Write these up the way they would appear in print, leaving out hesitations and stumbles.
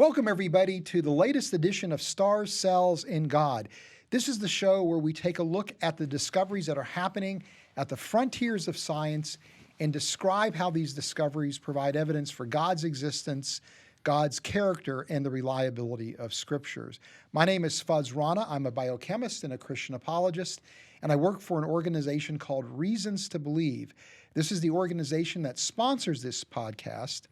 Welcome, everybody, to the latest edition of Stars, Cells, and God. This is the show where we take a look at the discoveries that are happening at the frontiers of science and describe how these discoveries provide evidence for God's existence, God's character, and the reliability of scriptures. My name is Fazale Rana. I'm a biochemist and a Christian apologist, and I work for an organization called Reasons to Believe. This is the organization that sponsors this podcast.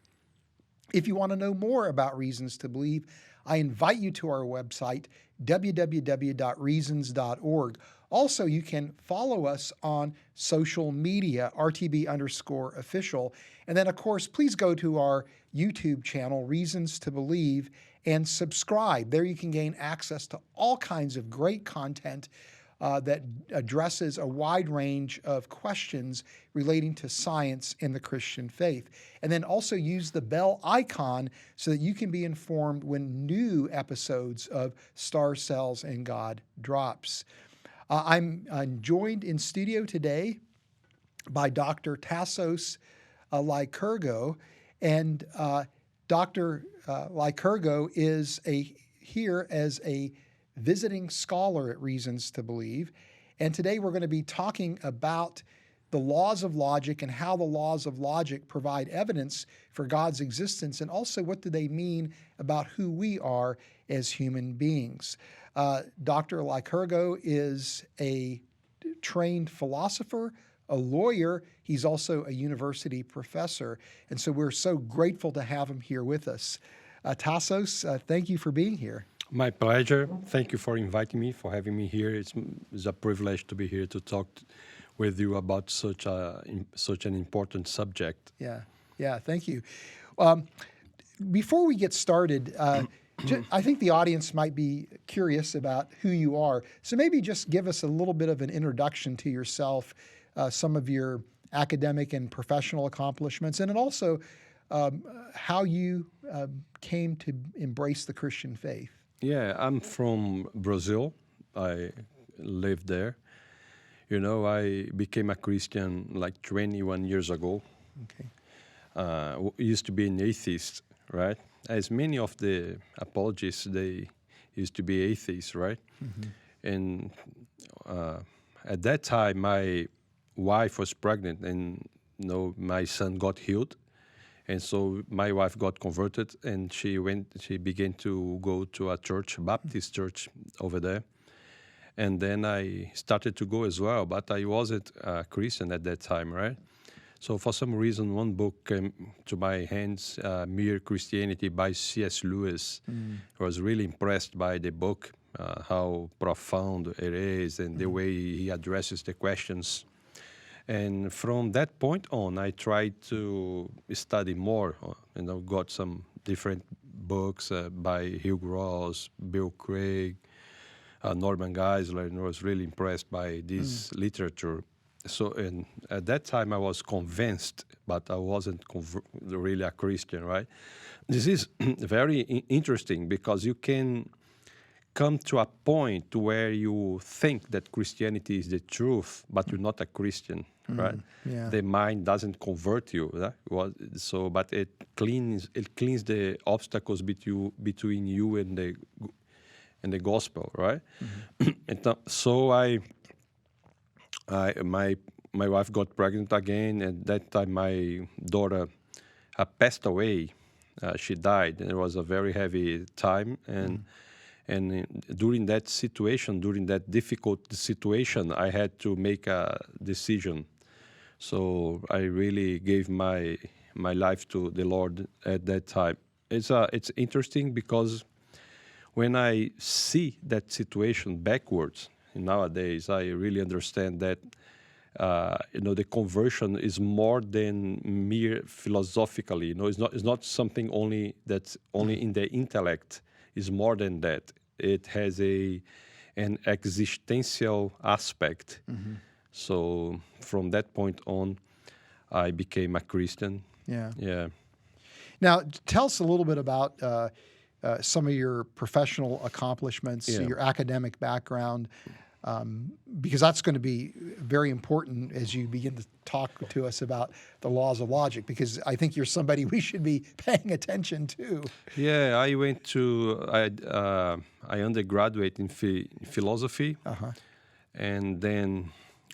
If you want to know more about Reasons to Believe, I invite you to our website, www.reasons.org. Also, you can follow us on social media, RTB_official. And then, of course, please go to our YouTube channel, Reasons to Believe, and subscribe. There you can gain access to all kinds of great content that addresses a wide range of questions relating to science and the Christian faith. And then also use the bell icon so that you can be informed when new episodes of Stars, Cells, and God drops. I'm joined in studio today by Dr. Tassos Lycurgo, and Dr. Lycurgo is here as a visiting scholar at Reasons to Believe. And today we're going to be talking about the laws of logic and how the laws of logic provide evidence for God's existence, and also what do they mean about who we are as human beings. Dr. Lycurgo is a trained philosopher, a lawyer. He's also a university professor. And so we're so grateful to have him here with us. Tassos, thank you for being here. My pleasure. Thank you for inviting me, for having me here. It's a privilege to be here to talk with you about such an important subject. Yeah, thank you. Before we get started, I think the audience might be curious about who you are. So maybe just give us a little bit of an introduction to yourself, some of your academic and professional accomplishments, and then also how you came to embrace the Christian faith. Yeah, I'm from Brazil. I lived there. You know, I became a Christian like 21 years ago. Okay. Used to be an atheist, right? As many of the apologists, they used to be atheists, right? Mm-hmm. And at that time, my wife was pregnant, and my son got healed. And so my wife got converted, and she began to go to a church, Baptist church over there. And then I started to go as well, but I wasn't a Christian at that time, right? So for some reason, one book came to my hands, Mere Christianity by C.S. Lewis. I was really impressed by the book, how profound it is, and the way he addresses the questions. And from that point on, I tried to study more. Got some different books by Hugh Ross, Bill Craig, Norman Geisler, and I was really impressed by this literature. So, and at that time, I was convinced, but I wasn't really a Christian, right? This is very interesting because you can come to a point where you think that Christianity is the truth, but you're not a Christian, right? Yeah. The mind doesn't convert you, right? But it cleans the obstacles between you and the gospel, right? And so my wife got pregnant again, and that time my daughter passed away. She died, and it was a very heavy time, and during that difficult situation, I had to make a decision. So I really gave my life to the Lord at that time. It's interesting because when I see that situation backwards nowadays, I really understand that the conversion is more than mere philosophically. It's not something only that's only in the intellect. It's more than that. It has an existential aspect. Mm-hmm. So from that point on, I became a Christian. Yeah. Now, tell us a little bit about some of your professional accomplishments, your academic background. because that's going to be very important as you begin to talk to us about the laws of logic, because I think you're somebody we should be paying attention to. Yeah, I went to, I undergraduate in philosophy, and then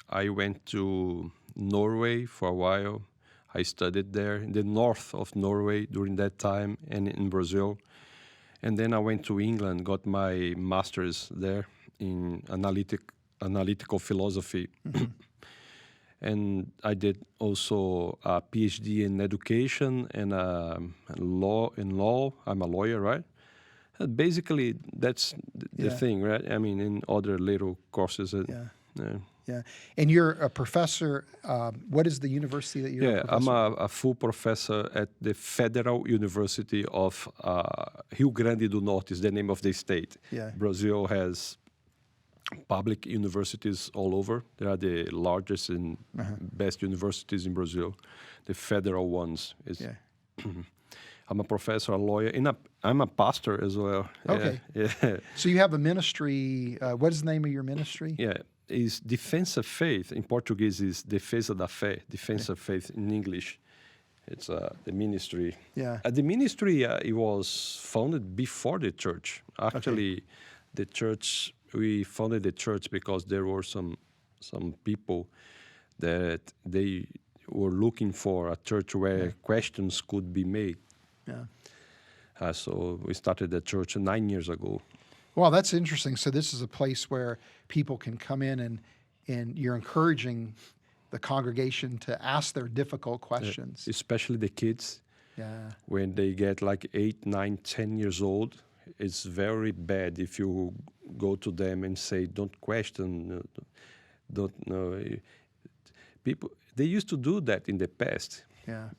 I went to Norway for a while. I studied there in the north of Norway during that time, and in Brazil. And then I went to England, got my master's there in analytical philosophy. And I did also a PhD in education and law. I'm a lawyer, right? Basically, that's the thing, right? I mean, in other little courses. Yeah. And you're a professor. What is the university that you're a professor? I'm a full professor at the Federal University of Rio Grande do Norte, is the name of the state. Yeah. Brazil has public universities all over. They are the largest and best universities in Brazil. The federal ones. I'm a professor, a lawyer, and I'm a pastor as well. Okay. Yeah. So you have a ministry. What is the name of your ministry? Yeah. Is Defensa Faith. In Portuguese is Defesa da Fé. Defensa Faith in English. It's the ministry. Yeah. The ministry, it was founded before the church. Actually, the church, we founded the church because there were some people that they were looking for a church where questions could be made. Yeah. So we started the church 9 years ago. Well, that's interesting. So this is a place where people can come in and you're encouraging the congregation to ask their difficult questions. Especially the kids. Yeah. When they get like 8, 9, 10 years old, it's very bad if you go to them and say, don't question, don't know. People, they used to do that in the past. Yeah.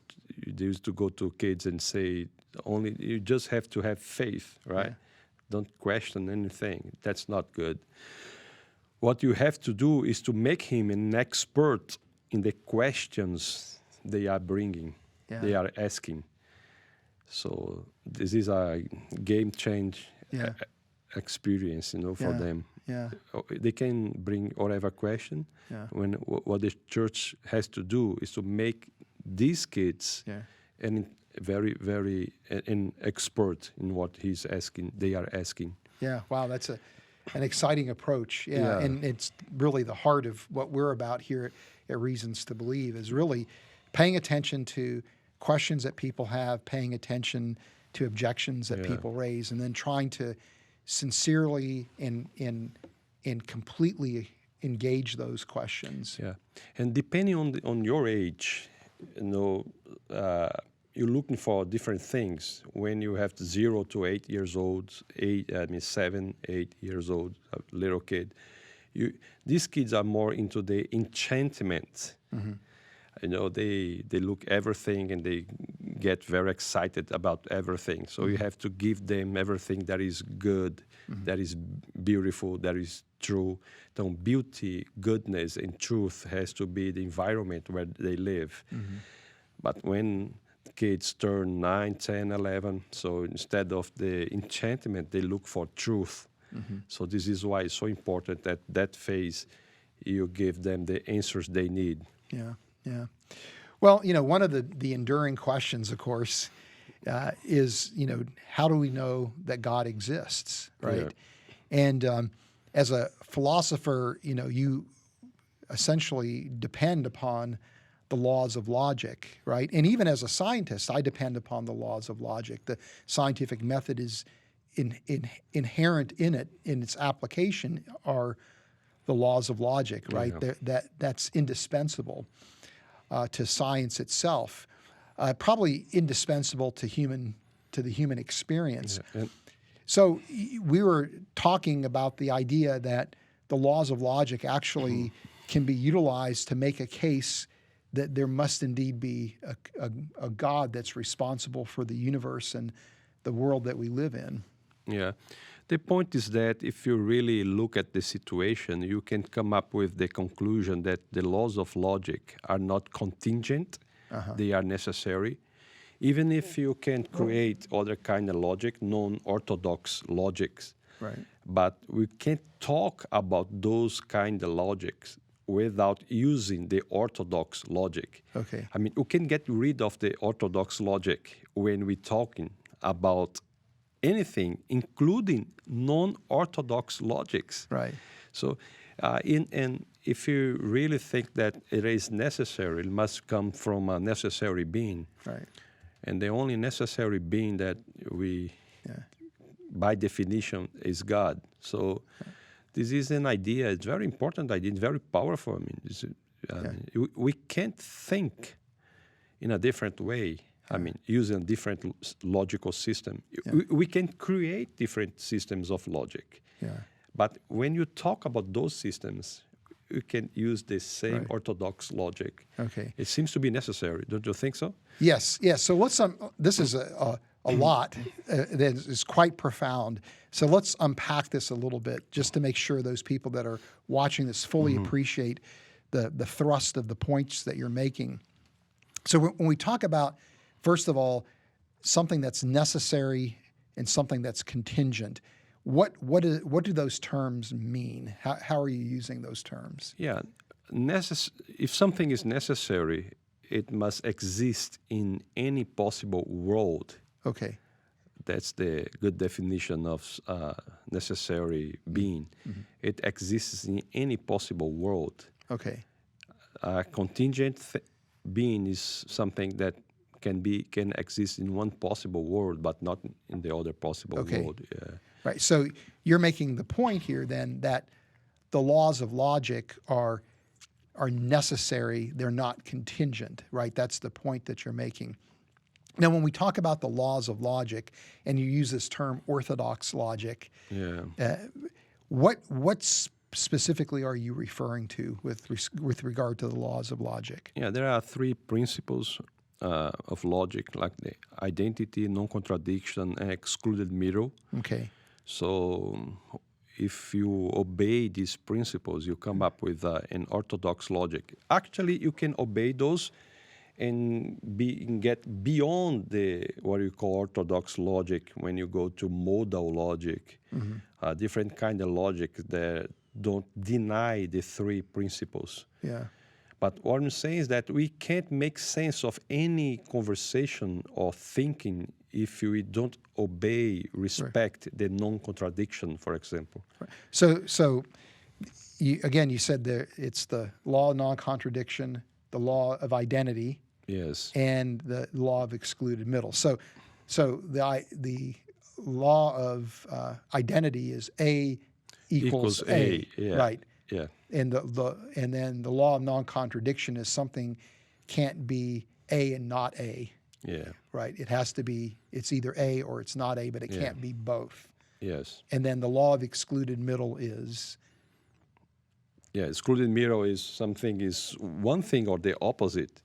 They used to go to kids and say, only you just have to have faith, right? Yeah. Don't question anything. That's not good. What you have to do is to make him an expert in the questions they are bringing, they are asking. So this is a game change experience, for them. Yeah. They can bring whatever question. When what the church has to do is to make these kids an very, very an expert in what he's asking. They are asking. Yeah. Wow, that's an exciting approach. Yeah. And it's really the heart of what we're about here at Reasons to Believe, is really paying attention to questions that people have, paying attention to objections that people raise, and then trying to sincerely and completely engage those questions. Yeah. And depending on your age, you're looking for different things. When you have 0 to 8 years old, 7, 8 years old, a little kid, these kids are more into the enchantment. They look everything and they get very excited about everything. So you have to give them everything that is good, that is beautiful, that is true. So beauty, goodness, and truth has to be the environment where they live. But when kids turn 9, 10, 11, so instead of the enchantment, they look for truth. So this is why it's so important that that phase, you give them the answers they need. Yeah. Well, one of the enduring questions, of course, is, how do we know that God exists, right? Yeah. And as a philosopher, you essentially depend upon the laws of logic, right? And even as a scientist, I depend upon the laws of logic. The scientific method is inherent in it, in its application, are the laws of logic, right? Yeah. That's indispensable to science itself, probably indispensable to the human experience. Yeah. So we were talking about the idea that the laws of logic actually can be utilized to make a case that there must indeed be a God that's responsible for the universe and the world that we live in. Yeah. The point is that if you really look at the situation, you can come up with the conclusion that the laws of logic are not contingent, they are necessary. Even if you can create other kind of logic, non-orthodox logics. Right. but we can't talk about those kind of logics without using the orthodox logic. Okay. I mean, we can get rid of the orthodox logic when we're talking about anything, including non-orthodox logics. Right. So, and if you really think that it is necessary, it must come from a necessary being. Right. And the only necessary being that we, by definition, is God. So this is an idea, it's a very important idea, it's very powerful. I mean, we can't think in a different way. I mean, using a different logical system. We can create different systems of logic. Yeah. But when you talk about those systems, you can use the same orthodox logic. Okay. It seems to be necessary. Don't you think so? Yes. Yes. So let's this is a lot that is quite profound. So let's unpack this a little bit just to make sure those people that are watching this fully appreciate the thrust of the points that you're making. So when we talk about, first of all, something that's necessary and something that's contingent, what do those terms mean? How are you using those terms? Yeah. If something is necessary, it must exist in any possible world. Okay. That's the good definition of necessary being. Mm-hmm. It exists in any possible world. Okay. Contingent being is something that can exist in one possible world, but not in the other possible world. Yeah. Right. So you're making the point here then that the laws of logic are necessary. They're not contingent, right? That's the point that you're making. Now, when we talk about the laws of logic, and you use this term orthodox logic, what specifically are you referring to with regard to the laws of logic? Yeah, there are three principles of logic, like the identity, non-contradiction, and excluded middle. Okay. So if you obey these principles, you come up with an orthodox logic. Actually, you can obey those and get beyond what you call orthodox logic when you go to modal logic, different kind of logic that don't deny the three principles. Yeah. But what I'm saying is that we can't make sense of any conversation or thinking if we don't obey, respect the non-contradiction, for example. Right. So you said that it's the law of non-contradiction, the law of identity, yes, and the law of excluded middle. So the law of identity is A equals A, yeah. right? Yeah. And then the law of non-contradiction is something can't be A and not A. Yeah. Right. It has to be, it's either A or it's not A, but it can't be both. Yes. And then the law of excluded middle is? Yeah, excluded middle is something is one thing or the opposite.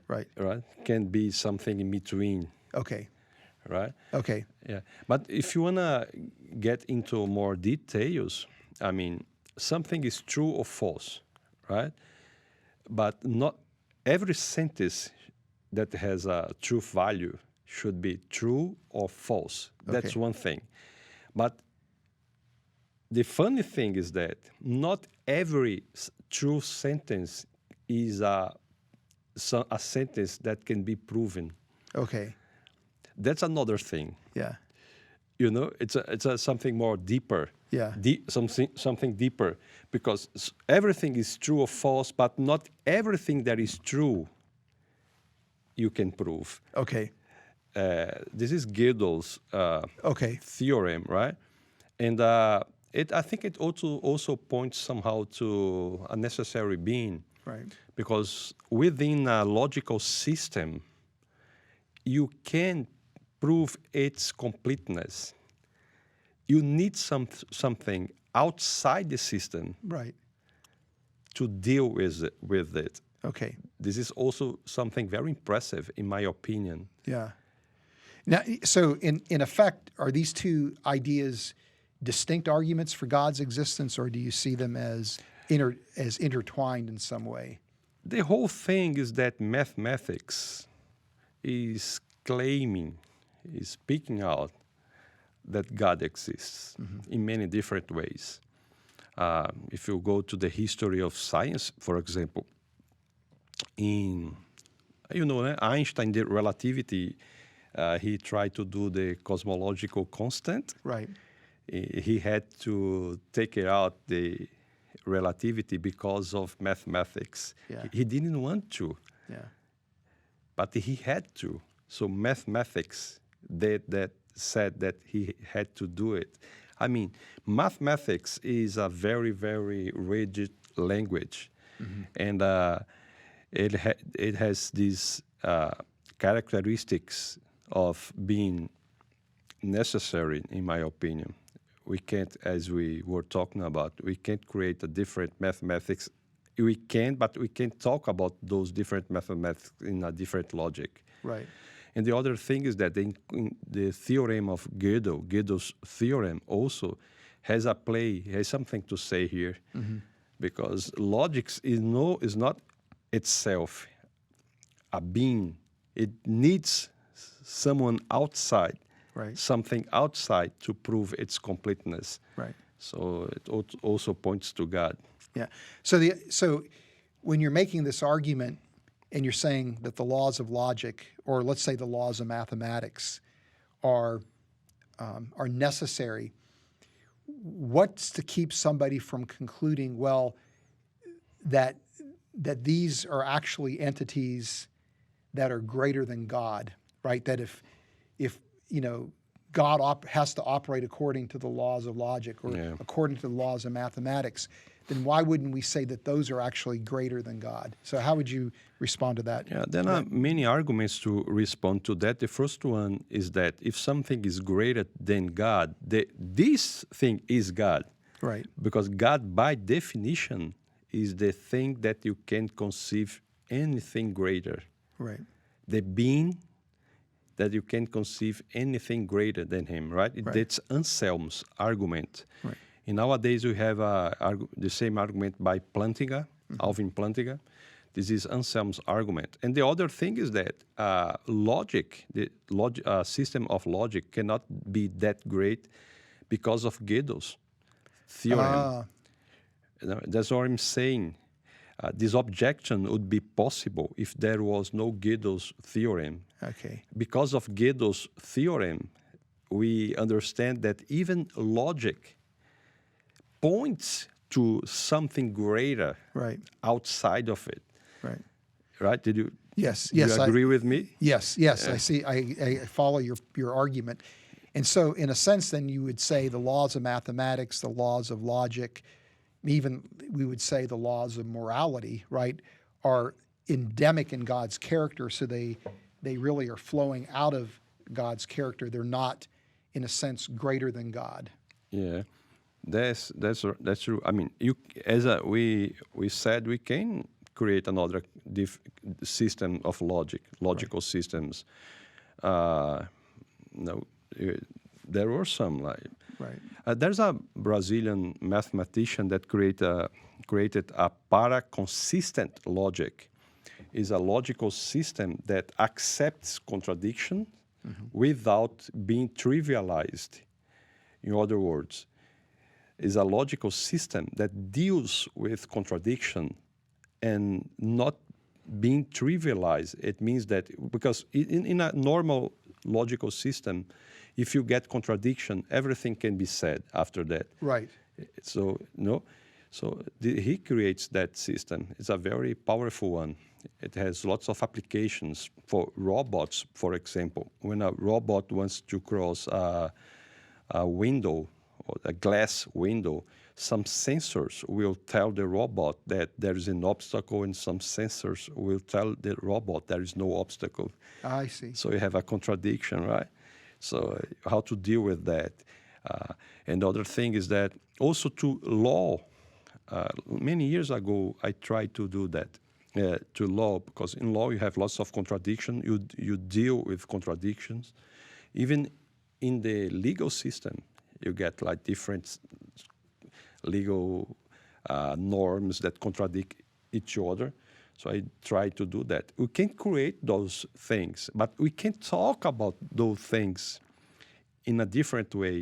Right. Right. Can be something in between. Okay. Right. Okay. Yeah. But if you wanna get into more details, I mean, something is true or false, right? But not every sentence that has a truth value should be true or false. Okay. That's one thing. But the funny thing is that not every true sentence is a sentence that can be proven. Okay. That's another thing. Yeah. You know, it's something more deeper. Yeah. Something deeper, because everything is true or false, but not everything that is true you can prove. Okay. This is Gödel's theorem, right? And I think it also points somehow to a necessary being. Right. Because within a logical system, you can prove its completeness. You need something outside the system, right, to deal with it. Okay. This is also something very impressive, in my opinion. Yeah. Now, so in effect, are these two ideas distinct arguments for God's existence, or do you see them as intertwined in some way? The whole thing is that mathematics is claiming, is speaking out that God exists in many different ways. If you go to the history of science, for example, Einstein did relativity. He tried to do the cosmological constant. Right. He had to take it out the relativity because of mathematics. Yeah. He didn't want to, but he had to. So mathematics that said that he had to do it. I mean, mathematics is a very, very rigid language, and it has these characteristics of being necessary, in my opinion. We can't, as we were talking about, we can't create a different mathematics. We can, but we can't talk about those different mathematics in a different logic. Right. And the other thing is that in the theorem of Gödel, Gödel's theorem also has something to say here, because logic is not itself a being. It needs someone outside, something outside to prove its completeness. Right. So it also points to God. Yeah. So when you're making this argument and you're saying that the laws of logic, or let's say the laws of mathematics, are necessary, what's to keep somebody from concluding, well, that these are actually entities that are greater than God, right? That if God has to operate according to the laws of logic or according to the laws of mathematics, then why wouldn't we say that those are actually greater than God? So how would you respond to that? Yeah, there are many arguments to respond to that. The first one is that if something is greater than God, this thing is God. Right. Because God, by definition, is the thing that you can't conceive anything greater. Right. The being that you can't conceive anything greater than him, right? That's Anselm's argument. Right. And nowadays we have the same argument by Plantinga, Alvin Plantinga. This is Anselm's argument. And the other thing is that system of logic cannot be that great because of Gödel's theorem. That's what I'm saying. This objection would be possible if there was no Gödel's theorem. Okay. Because of Gödel's theorem, we understand that even logic points to something greater outside of it. Right. Right? Did you? Yes. You agree with me? Yes. I see. I follow your argument. And so, in a sense, then you would say the laws of mathematics, the laws of logic, even we would say the laws of morality, right, are endemic in God's character. So they really are flowing out of God's character. They're not, in a sense, greater than God. Yeah, that's true. I mean, we said, we can create another system of logical systems. There were some like. Right. There's a Brazilian mathematician that created a para-consistent logic. It's a logical system that accepts contradiction without being trivialized. In other words, it's a logical system that deals with contradiction and not being trivialized. It means that because in a normal logical system, if you get contradiction, everything can be said after that. Right. So he creates that system. It's a very powerful one. It has lots of applications for robots, for example. When a robot wants to cross a window, or a glass window, some sensors will tell the robot that there is an obstacle, and some sensors will tell the robot there is no obstacle. I see. So you have a contradiction, right? So how to deal with that? And the other thing is that also to law. Many years ago, I tried to do that to law, because in law you have lots of contradiction. You deal with contradictions. Even in the legal system, you get like different legal norms that contradict each other. So I try to do that. We can create those things, but we can talk about those things in a different way.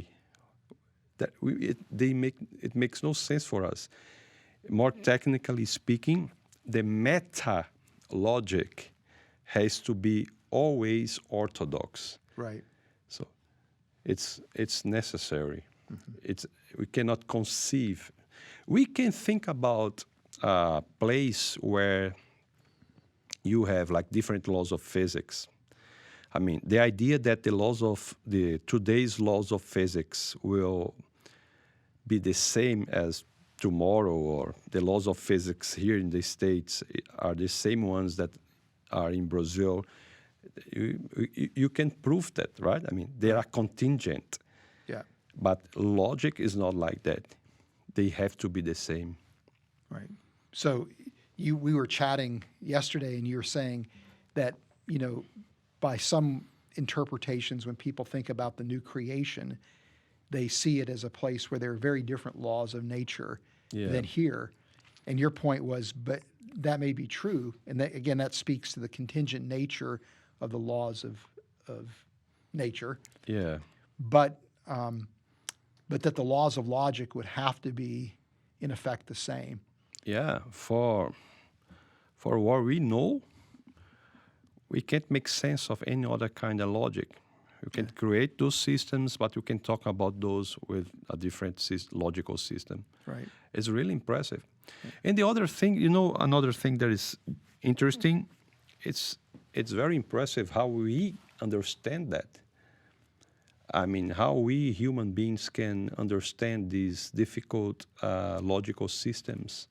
That it makes no sense for us. More technically speaking, the meta logic has to be always orthodox. Right. So it's necessary. We cannot conceive. We can think about a place where you have like different laws of physics. I mean, the idea that today's laws of physics will be the same as tomorrow, or the laws of physics here in the States are the same ones that are in Brazil. You can prove that, right? I mean, they are contingent. Yeah. But logic is not like that. They have to be the same. Right. So we were chatting yesterday, and you were saying that, by some interpretations, when people think about the new creation, they see it as a place where there are very different laws of nature than here. And your point was, but that may be true. And that, again, that speaks to the contingent nature of the laws of nature. Yeah. But that the laws of logic would have to be, in effect, the same. Yeah. For what we know, we can't make sense of any other kind of logic. You can create those systems, but you can talk about those with a different logical system. Right. It's really impressive. Yeah. And the other thing, another thing that is interesting, it's very impressive how we understand that. I mean, how we human beings can understand these difficult logical systems.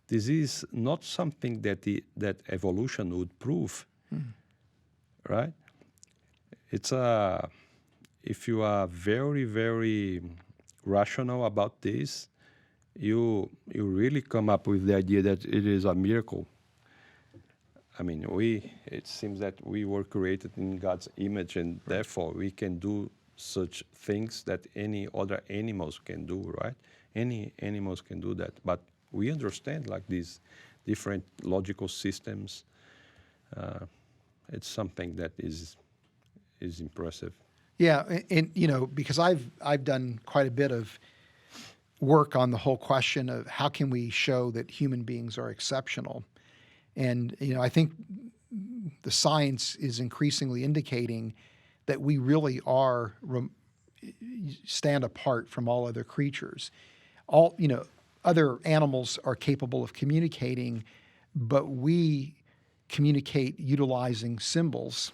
This is not something that evolution would prove, right? It's if you are very, very rational about this, you really come up with the idea that it is a miracle. I mean, it seems that we were created in God's image, and therefore we can do such things that any other animals can do, right? Any animals can do that. But we understand like these different logical systems. It's something that is impressive. Yeah, and because I've done quite a bit of work on the whole question of how can we show that human beings are exceptional. And, I think the science is increasingly indicating that we really stand apart from all other creatures. Other animals are capable of communicating, but we communicate utilizing symbols,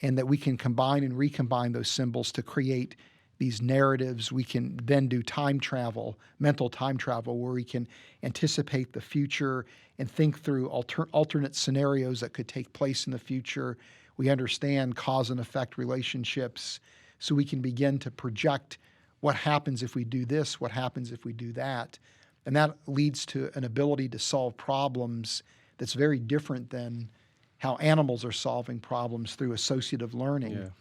and that we can combine and recombine those symbols to create these narratives. We can then do time travel, mental time travel, where we can anticipate the future and think through alternate scenarios that could take place in the future. We understand cause and effect relationships, so we can begin to project what happens if we do this, what happens if we do that. And that leads to an ability to solve problems that's very different than how animals are solving problems through associative learning,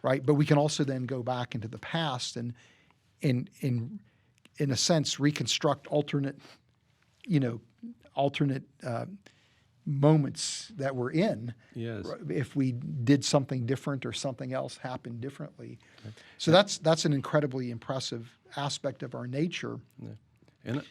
right? But we can also then go back into the past and, in a sense, reconstruct alternate moments that we're in. Yes. If we did something different or something else happened differently. So that's an incredibly impressive aspect of our nature. And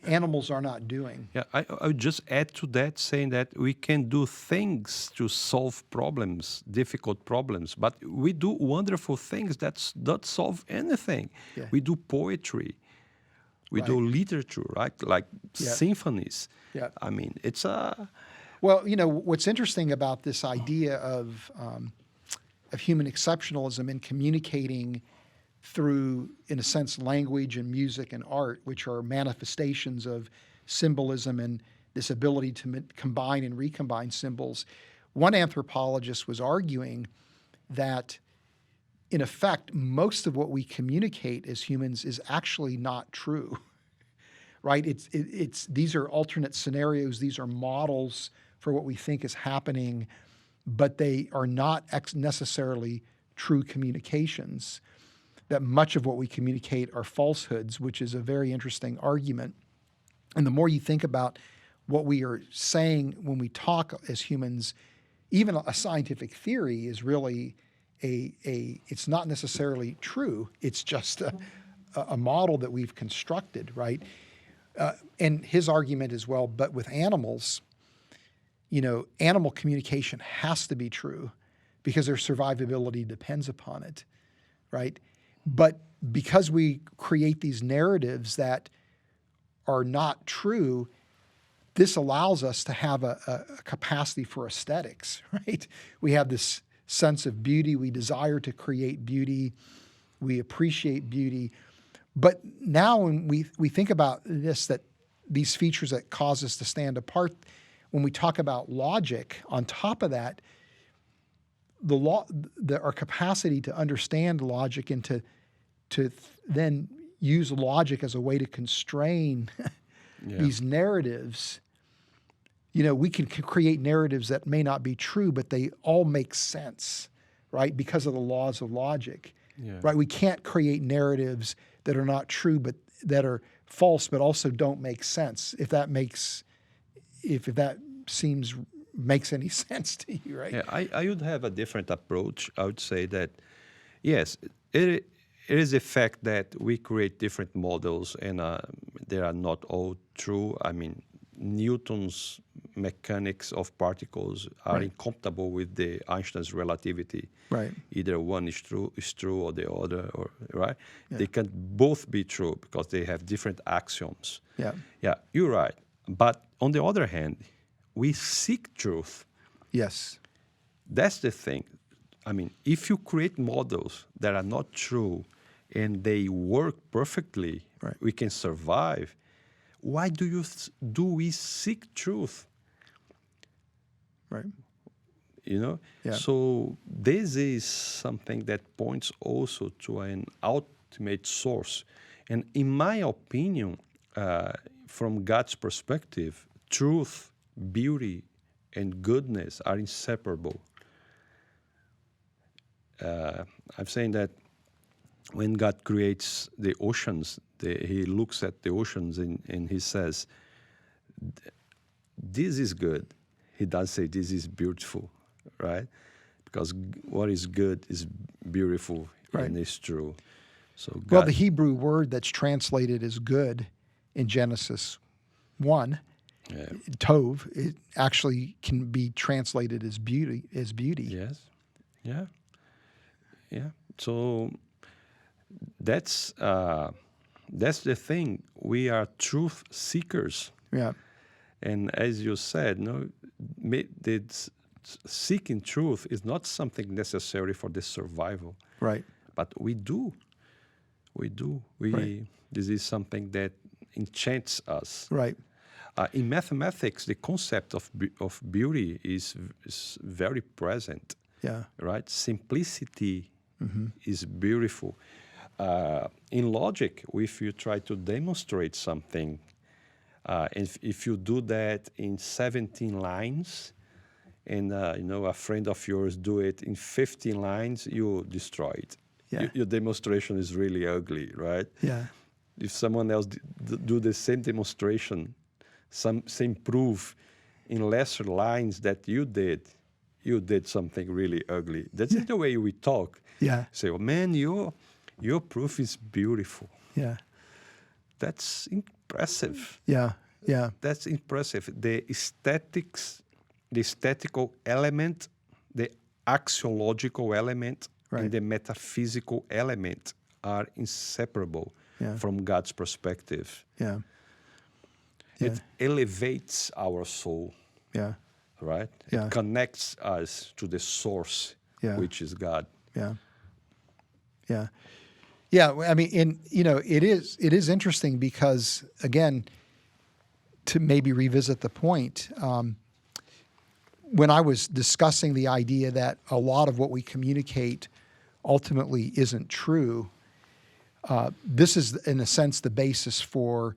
animals are not doing. Yeah, I would just add to that, saying that we can do things to solve problems, difficult problems, but we do wonderful things that don't solve anything. Yeah. We do poetry, we do literature, right? Like symphonies. Yeah. I mean, it's a... Well, what's interesting about this idea of human exceptionalism in communicating through, in a sense, language and music and art, which are manifestations of symbolism and this ability to combine and recombine symbols. One anthropologist was arguing that, in effect, most of what we communicate as humans is actually not true, right? These are alternate scenarios, these are models for what we think is happening, but they are not necessarily true communications. That much of what we communicate are falsehoods, which is a very interesting argument. And the more you think about what we are saying when we talk as humans, even a scientific theory is really it's not necessarily true. It's just a model that we've constructed, right? And his argument as well, but with animals, animal communication has to be true because their survivability depends upon it, right? But because we create these narratives that are not true, this allows us to have a capacity for aesthetics, right? We have this sense of beauty. We desire to create beauty. We appreciate beauty. But now when we think about this, that these features that cause us to stand apart, when we talk about logic, on top of that, our capacity to understand logic and to then use logic as a way to constrain these narratives. We can create narratives that may not be true, but they all make sense, right? Because of the laws of logic, right? We can't create narratives that are not true, but that are false, but also don't make sense. If that makes any sense to you, right? Yeah, I would have a different approach. I would say that, yes, it is a fact that we create different models and they are not all true. I mean, Newton's mechanics of particles are incompatible with the Einstein's relativity. Right. Either one is true or the other, right? Yeah. They can both be true because they have different axioms. Yeah. Yeah, you're right. But on the other hand, we seek truth. Yes. That's the thing. I mean, if you create models that are not true and they work perfectly, we can survive. Why do we seek truth? Right. Yeah. So this is something that points also to an ultimate source. And in my opinion, from God's perspective, truth, beauty, and goodness are inseparable. I'm saying that when God creates the oceans, he looks at the oceans and he says, this is good. He does say this is beautiful, right? Because what is good is beautiful and is true. So God, the Hebrew word that's translated as good in Genesis 1, tov, it actually can be translated as beauty. Yes. Yeah. Yeah. So that's the thing. We are truth seekers. Yeah. And as you said, seeking truth is not something necessary for the survival. Right. But we do. This is something that enchants us. Right. In mathematics, the concept of beauty is very present. Yeah. Right. Simplicity is beautiful. In logic, if you try to demonstrate something, if you do that in 17 lines, and a friend of yours do it in 15 lines, you destroy it. Yeah. Your demonstration is really ugly, right? Yeah. If someone else do the same demonstration, same proof in lesser lines that you did something really ugly. That's the way we talk. Yeah. Say, oh, man, your proof is beautiful. Yeah. That's impressive. Yeah. Yeah. That's impressive. The aesthetical element, the axiological element, and the metaphysical element are inseparable from God's perspective. Yeah. It elevates our soul. Yeah. Right? Yeah. It connects us to the source, which is God. Yeah. Yeah. Yeah. I mean, it is interesting because, again, to maybe revisit the point, when I was discussing the idea that a lot of what we communicate ultimately isn't true, this is, in a sense, the basis for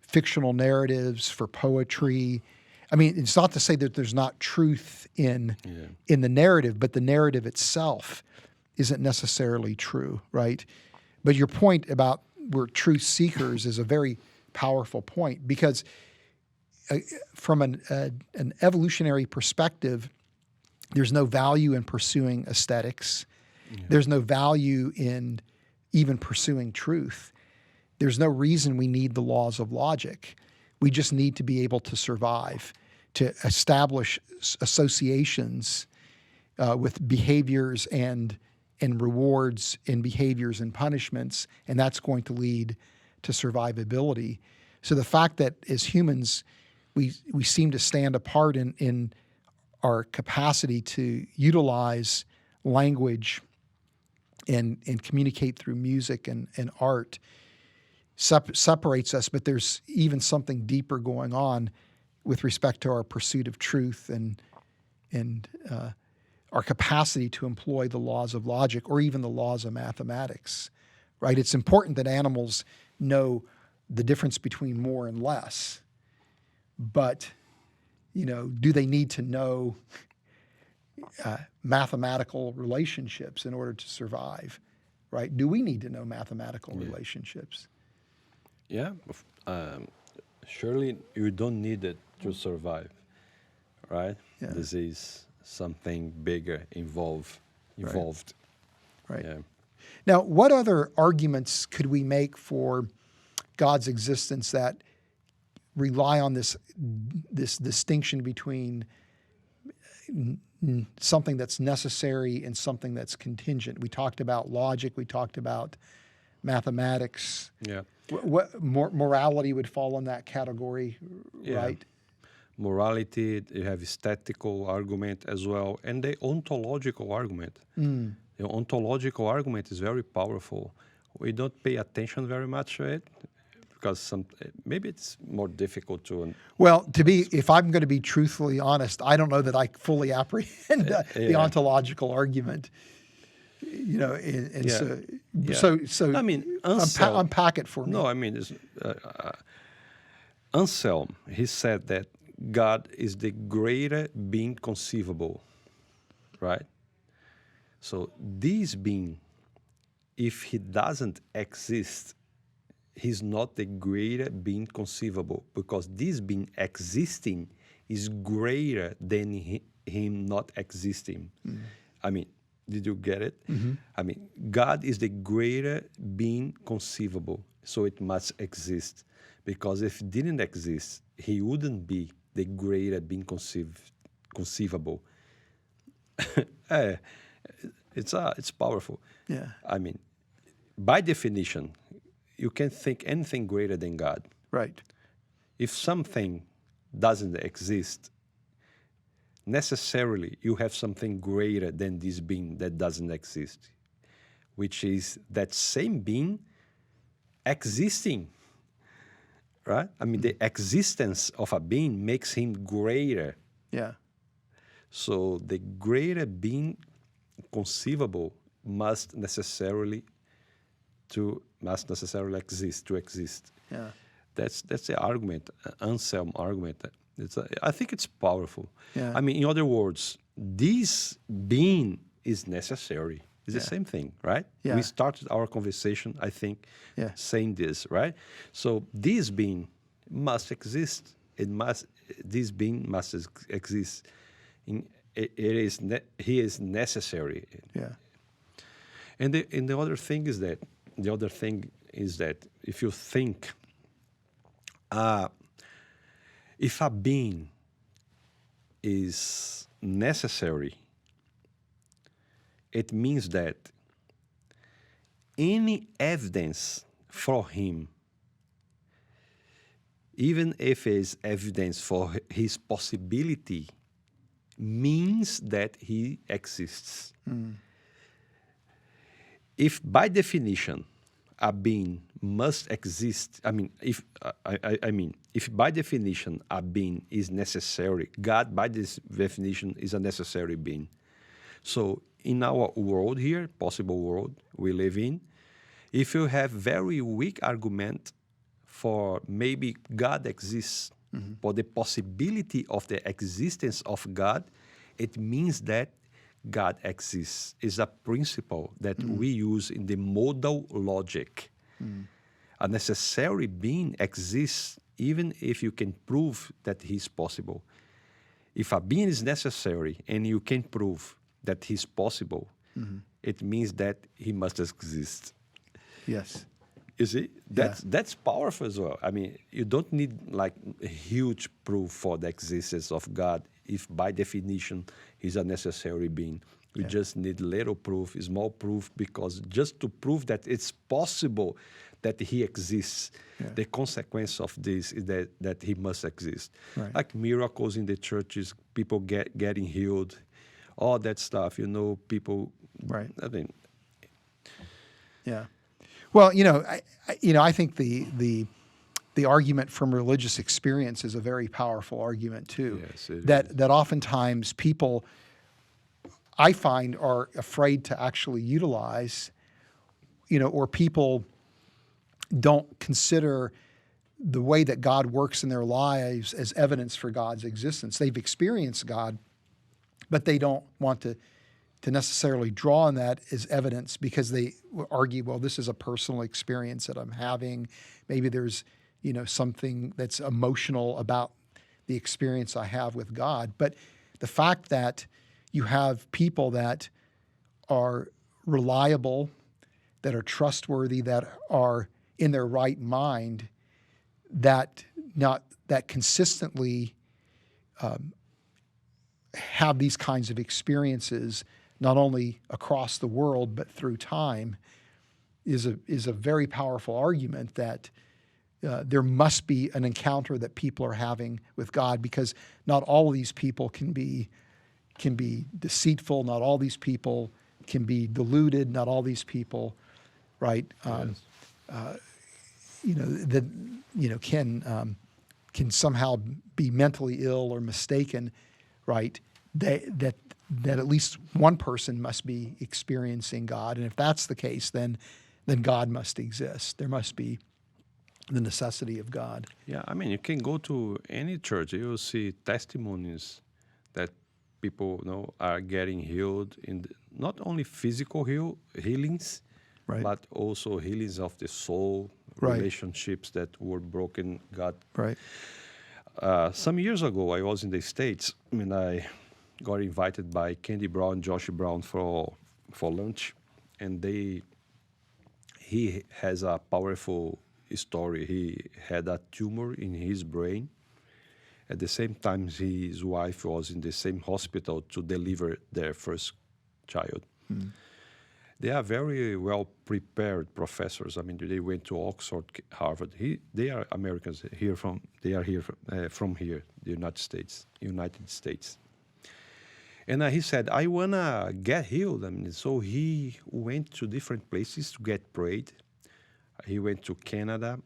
fictional narratives, for poetry. I mean, it's not to say that there's not truth in the narrative, but the narrative itself isn't necessarily true, right? But your point about we're truth seekers is a very powerful point because from an evolutionary perspective, there's no value in pursuing aesthetics. There's no value in even pursuing truth. There's no reason we need the laws of logic. We just need to be able to survive, to establish associations with behaviors and rewards and behaviors and punishments, and that's going to lead to survivability. So the fact that as humans we seem to stand apart in our capacity to utilize language and communicate through music and art separates us, but there's even something deeper going on with respect to our pursuit of truth and our capacity to employ the laws of logic or even the laws of mathematics, right? It's important that animals know the difference between more and less, but, do they need to know mathematical relationships in order to survive, right? Do we need to know mathematical relationships? Yeah, surely you don't need it to survive, right? Yeah. This is something bigger involved. Right. Yeah. Now, what other arguments could we make for God's existence that rely on this distinction between something that's necessary and something that's contingent? We talked about logic. We talked about mathematics. Yeah. What morality would fall in that category, right? Morality, you have aesthetical argument as well, and the ontological argument. The ontological argument is very powerful. We don't pay attention very much to it because maybe it's more difficult to. Well, if I'm going to be truthfully honest, I don't know that I fully apprehend the ontological argument. So I mean, unpack it for me. No, I mean, Anselm, he said that God is the greater being conceivable, right? So this being, if he doesn't exist, he's not the greater being conceivable, because this being existing is greater than him not existing. I mean, did you get it? I mean, God is the greater being conceivable, so it must exist. Because if it didn't exist, he wouldn't be the greater being conceivable. It's powerful. Yeah. I mean, by definition, you can't think anything greater than God. Right. If something doesn't exist, necessarily you have something greater than this being that doesn't exist, which is that same being existing, right? I mean, the existence of a being makes him greater. Yeah. So the greater being conceivable must necessarily exist. Yeah. That's the argument, Anselm argument. I think it's powerful. Yeah. I mean, in other words, this being is necessary. It's the same thing, right? Yeah. We started our conversation, I think, saying this, right? So this being must exist. This being must exist. He is necessary. Yeah. And the other thing is that if you think, if a being is necessary, it means that any evidence for him, even if it's evidence for his possibility, means that he exists. If by definition a being must exist, if by definition a being is necessary, God by this definition is a necessary being. So in our world here, possible world we live in, if you have very weak argument for maybe God exists, for the possibility of the existence of God, it means that God exists. Is a principle that we use in the modal logic. A necessary being exists even if you can prove that he's possible. If a being is necessary and you can prove that he's possible, it means that he must exist. Yes. You see, that's powerful as well. I mean, you don't need like a huge proof for the existence of God if by definition he's a necessary being. We just need little proof, small proof, because just to prove that it's possible that he exists, the consequence of this is that he must exist. Right. Like miracles in the churches, people getting healed, all that stuff, people, Right. I mean. Yeah. Well, I think the argument from religious experience is a very powerful argument too. Yes, it that oftentimes people, I find, are afraid to actually utilize, or people don't consider the way that God works in their lives as evidence for God's existence. They've experienced God, but they don't want to necessarily draw on that as evidence because they argue, well, this is a personal experience that I'm having. Maybe there's, something that's emotional about the experience I have with God. But the fact that you have people that are reliable, that are trustworthy, that are in their right mind, that consistently have these kinds of experiences, not only across the world but through time, is a very powerful argument that there must be an encounter that people are having with God, because not all of these people can be deceitful, not all these people can be deluded, not all these people, right? Can somehow be mentally ill or mistaken, right? That at least one person must be experiencing God, and if that's the case, then God must exist. There must be the necessity of God. Yeah, I mean, you can go to any church, you will see testimonies that people are getting healed in not only physical healings, Right. but also healings of the soul, Right. relationships that were broken. God. Right. Some years ago, I was in the States, and I got invited by Candy Brown, Josh Brown for lunch, and he has a powerful story. He had a tumor in his brain. At the same time, his wife was in the same hospital to deliver their first child. They are very well prepared professors. I mean, they went to Oxford, Harvard. They are Americans They are here from here, the United States. And he said, I wanna get healed. I mean, so he went to different places to get prayed. He went to Canada,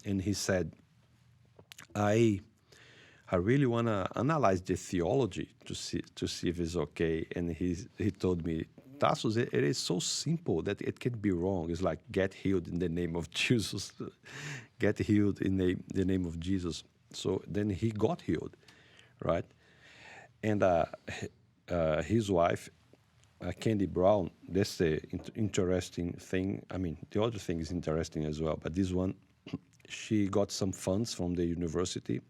and he said, I really want to analyze the theology to see if it's okay. And he told me, Tassos, it is so simple that it can be wrong. It's like, get healed in the name of Jesus. Get healed in the name of Jesus. So then he got healed, right? And his wife, Candy Brown, that's the interesting thing. I mean, the other thing is interesting as well, but this one, she got some funds from the university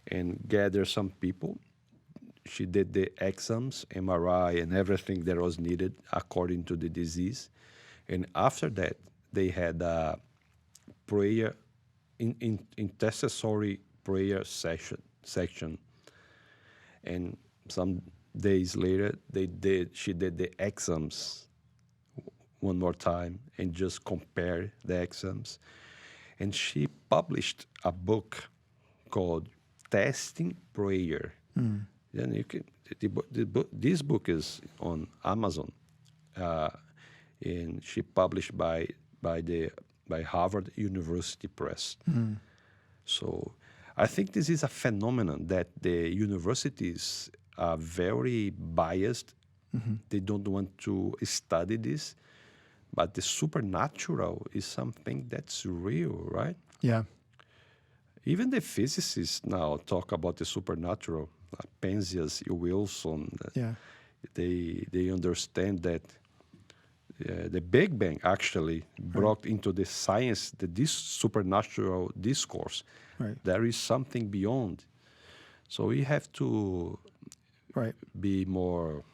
and gathered some people. She did the exams, MRI, and everything that was needed according to the disease. And after that, they had a prayer, intercessory prayer section. And some days later, she did the exams one more time and just compared the exams. And she published a book called Testing Prayer. Then you can, this book is on Amazon, and she published by Harvard University Press. So I think this is a phenomenon that the universities are very biased. They don't want to study this, but the supernatural is something that's real, right? Yeah. Even the physicists now talk about the supernatural. Penzias, Wilson, they understand that the Big Bang actually brought into the science this supernatural discourse. Right. There is something beyond. So we have to be more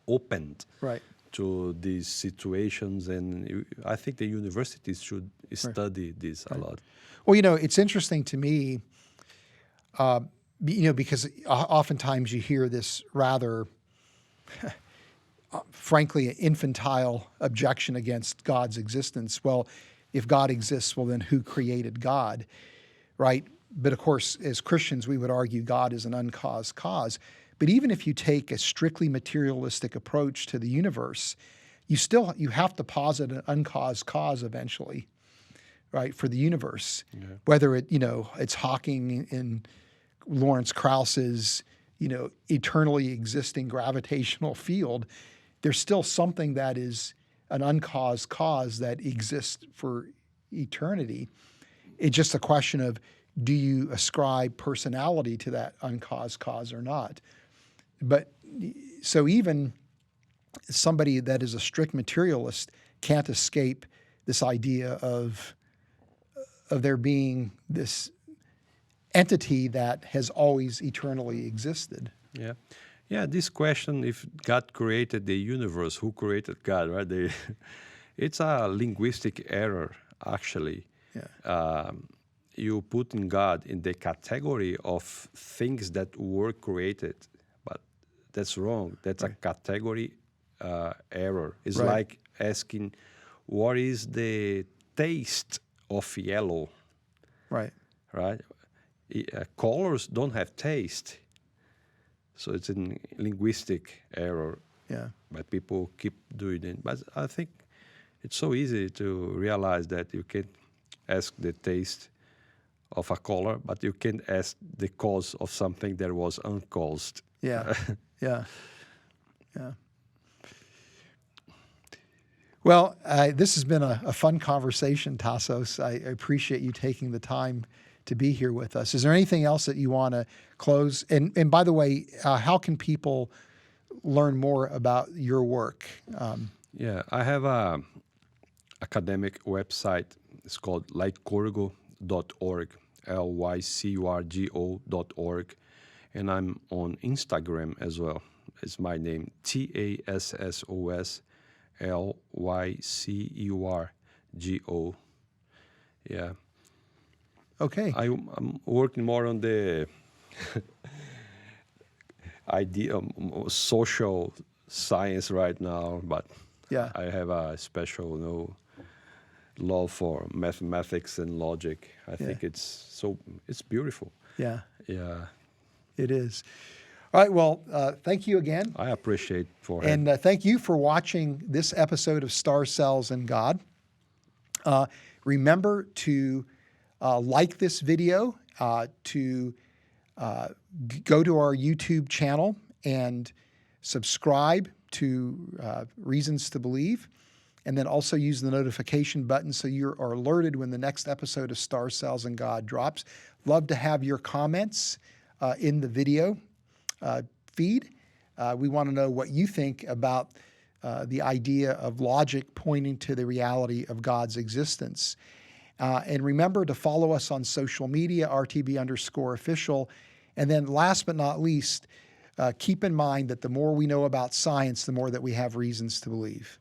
open Right. to these situations, and I think the universities should study this a lot. Well, you know, it's interesting to me, you know, because oftentimes you hear this rather, frankly, infantile objection against God's existence. Well, if God exists, well, then who created God, right? But of course, as Christians, we would argue God is an uncaused cause. But even if you take a strictly materialistic approach to the universe, you have to posit an uncaused cause eventually, right, for the universe. Yeah. Whether it's Hawking in Lawrence Krauss's, eternally existing gravitational field, there's still something that is an uncaused cause that exists for eternity. It's just a question of, do you ascribe personality to that uncaused cause or not? But so even somebody that is a strict materialist can't escape this idea of there being this entity that has always eternally existed. Yeah. Yeah, this question, if God created the universe, who created God, right? It's a linguistic error, actually. Yeah. You put in God in the category of things that were created, but that's wrong. That's right. A category error. It's right. Like asking, what is the taste of yellow? Right. Right? Colors don't have taste. So it's a linguistic error. Yeah. But people keep doing it. But I think it's so easy to realize that you can ask the taste of a color, but you can't ask the cause of something that was uncaused. Yeah. Yeah. Yeah. Well, this has been a fun conversation, Tassos. I appreciate you taking the time to be here with us. Is there anything else that you want to close? And by the way, how can people learn more about your work? Yeah, I have a academic website. It's called lycurgo.org, lycurgo.org. And I'm on Instagram as well. It's my name, Tassos Lycurgo. Yeah. Okay. I'm working more on the idea of social science right now, but yeah. I have a special love for mathematics and logic. I think it's beautiful. Yeah. Yeah. It is. All right. Well, thank you again. I appreciate for and thank you for watching this episode of Star Cells and God. Remember to like this video, to go to our YouTube channel and subscribe to Reasons to Believe, and then also use the notification button so you are alerted when the next episode of Star Cells and God drops. Love to have your comments in the video feed. We want to know what you think about the idea of logic pointing to the reality of God's existence. And remember to follow us on social media, RTB_official. And then last but not least, keep in mind that the more we know about science, the more that we have reasons to believe.